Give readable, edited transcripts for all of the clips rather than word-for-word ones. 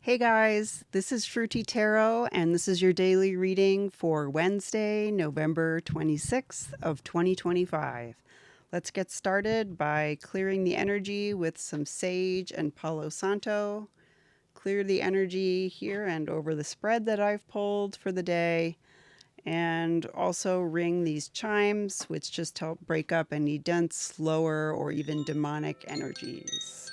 Hey guys, this is Sruti Tarot, and this is your daily reading for Wednesday, November 26th of 2025. Let's get started by clearing the energy with some sage and Palo Santo. Clear the energy here and over the spread that I've pulled for the day, and also ring these chimes, which just help break up any dense, lower, or even demonic energies.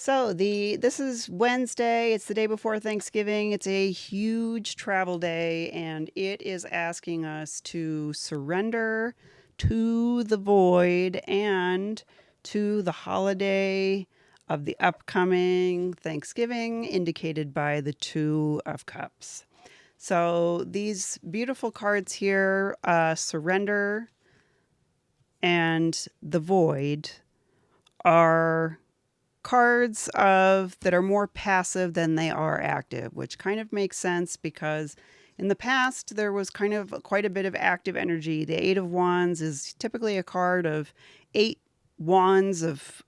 So this is Wednesday. It's the day before Thanksgiving. It's a huge travel day, and it is asking us to surrender to the void and to the holiday of the upcoming Thanksgiving, indicated by the Two of Cups. So these beautiful cards here, surrender and the void, are cards that are more passive than they are active, which kind of makes sense because in the past there was kind of quite a bit of active energy. The Eight of Wands is typically a card of 8 wands of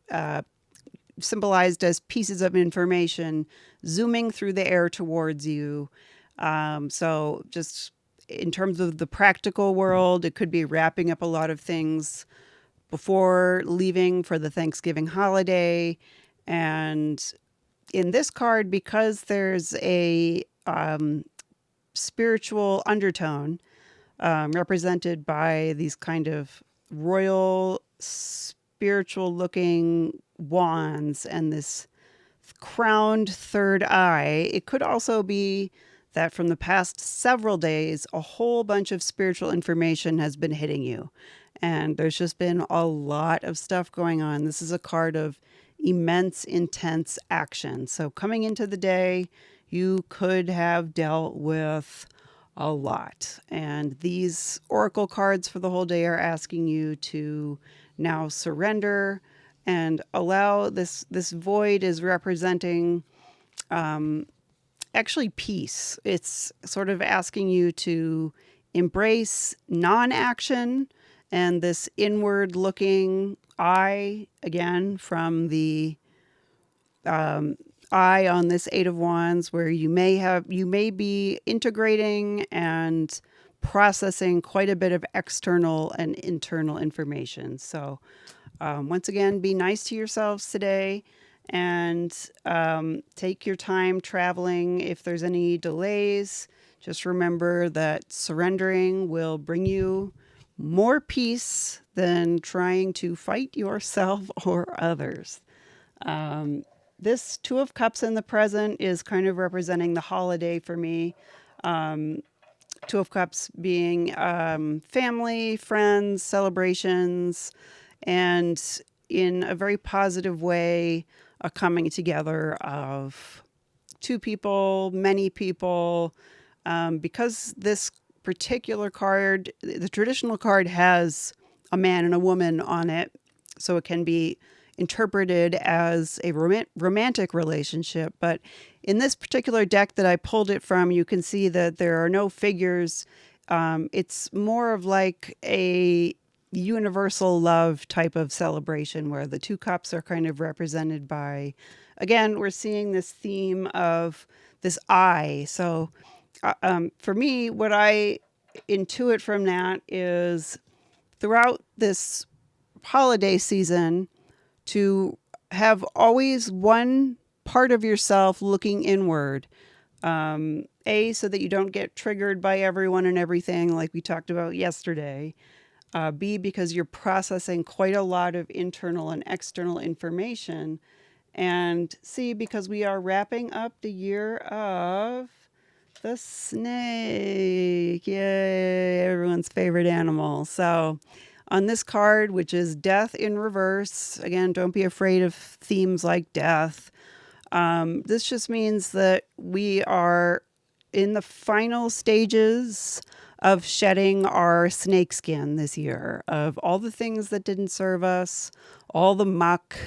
symbolized as pieces of information zooming through the air towards you. So just in terms of the practical world, it could be wrapping up a lot of things before leaving for the Thanksgiving holiday. And in this card, because there's a spiritual undertone represented by these kind of royal, spiritual looking wands and this crowned third eye, it could also be that from the past several days, a whole bunch of spiritual information has been hitting you. And there's just been a lot of stuff going on. This is a card of immense, intense action. So coming into the day, you could have dealt with a lot. And these oracle cards for the whole day are asking you to now surrender and allow this void is representing actually peace. It's sort of asking you to embrace non-action and this inward looking eye, again from the eye on this Eight of Wands, where you may be integrating and processing quite a bit of external and internal information. So once again, be nice to yourselves today, and take your time traveling. If there's any delays, just remember that surrendering will bring you more peace than trying to fight yourself or others. This Two of Cups in the present is kind of representing the holiday for me. Two of Cups being family, friends, celebrations, and in a very positive way, a coming together of two people, many people, because this particular card, the traditional card, has a man and a woman on it, so it can be interpreted as a romantic relationship. But in this particular deck that I pulled it from, you can see that there are no figures. It's more of like a universal love type of celebration where the two cups are kind of represented by, again, we're seeing this theme of this eye. So for me, what I intuit from that is throughout this holiday season to have always one part of yourself looking inward. So that you don't get triggered by everyone and everything like we talked about yesterday. B, because you're processing quite a lot of internal and external information. And C, because we are wrapping up the year of the snake. Yay, everyone's favorite animal. So on this card, which is death in reverse, again, don't be afraid of themes like death. This just means that we are in the final stages of shedding our snake skin this year, of all the things that didn't serve us, all the muck,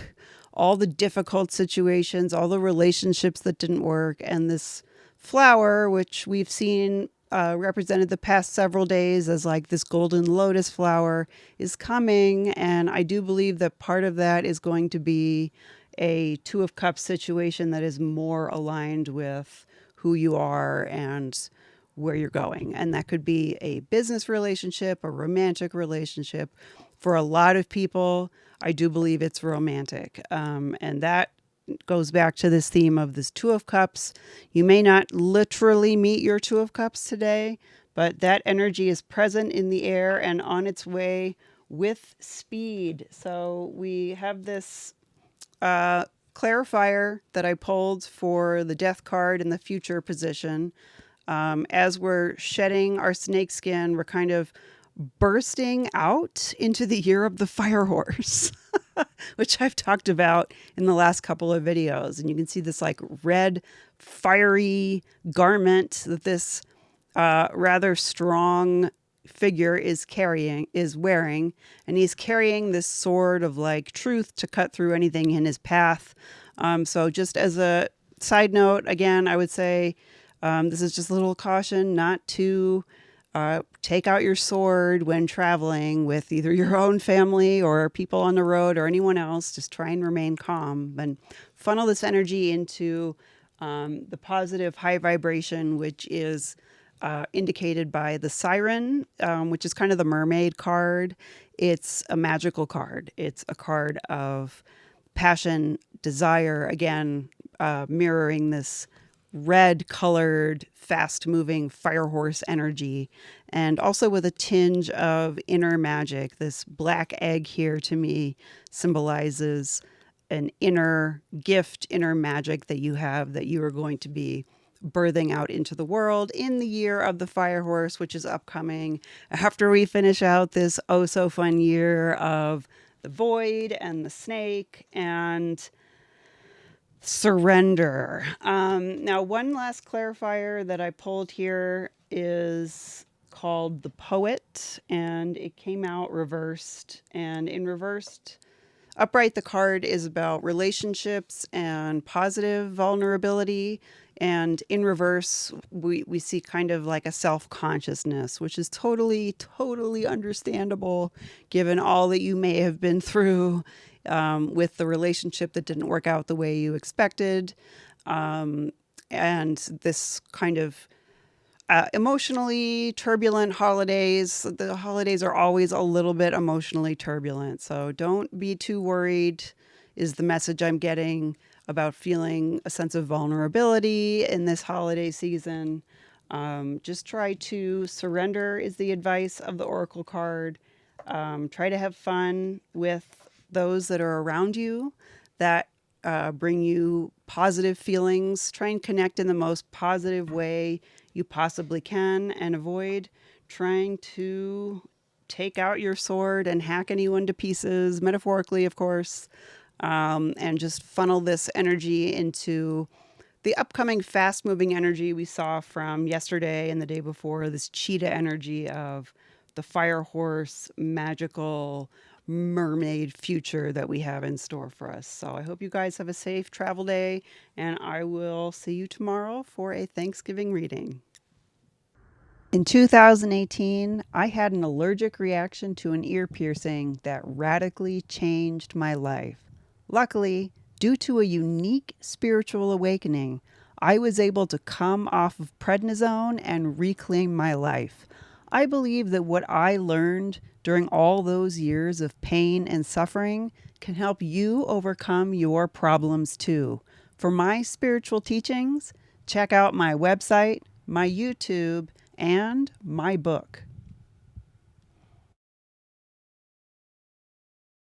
all the difficult situations, all the relationships that didn't work, and this flower, which we've seen represented the past several days as like this golden lotus flower is coming. And I do believe that part of that is going to be a Two of Cups situation that is more aligned with who you are and where you're going. And that could be a business relationship, a romantic relationship. For a lot of people, I do believe it's romantic. And that goes back to this theme of this Two of Cups. You may not literally meet your Two of Cups today, but that energy is present in the air and on its way with speed. So we have this clarifier that I pulled for the death card in the future position. As we're shedding our snake skin, we're kind of bursting out into the year of the fire horse, which I've talked about in the last couple of videos. And you can see this like red, fiery garment that this rather strong figure is wearing, and he's carrying this sword of like truth to cut through anything in his path. So just as a side note, again, I would say this is just a little caution not to take out your sword when traveling with either your own family or people on the road or anyone else. Just try and remain calm and funnel this energy into the positive high vibration, which is indicated by the Siren, which is kind of the Mermaid card. It's a magical card. It's a card of passion, desire, again, mirroring this red colored, fast moving fire horse energy, and also with a tinge of inner magic. This black egg here to me symbolizes an inner gift, inner magic that you have that you are going to be birthing out into the world in the year of the fire horse, which is upcoming after we finish out this oh so fun year of the void and the snake and surrender. Now, one last clarifier that I pulled here is called the Poet, and it came out reversed. And in reversed, upright, the card is about relationships and positive vulnerability. And in reverse, we see kind of like a self-consciousness, which is totally understandable given all that you may have been through with the relationship that didn't work out the way you expected. And this kind of emotionally turbulent holidays. The holidays are always a little bit emotionally turbulent. So don't be too worried, is the message I'm getting, about feeling a sense of vulnerability in this holiday season. Just try to surrender is the advice of the Oracle card. Try to have fun with those that are around you that bring you positive feelings. Try and connect in the most positive way you possibly can and avoid trying to take out your sword and hack anyone to pieces, metaphorically, of course, and just funnel this energy into the upcoming fast-moving energy we saw from yesterday and the day before, this cheetah energy of the fire horse, magical mermaid future that we have in store for us. So I hope you guys have a safe travel day, and I will see you tomorrow for a Thanksgiving reading. In 2018, I had an allergic reaction to an ear piercing that radically changed my life. Luckily, due to a unique spiritual awakening, I was able to come off of prednisone and reclaim my life. I believe that what I learned during all those years of pain and suffering can help you overcome your problems too. For my spiritual teachings, check out my website, my YouTube, and my book.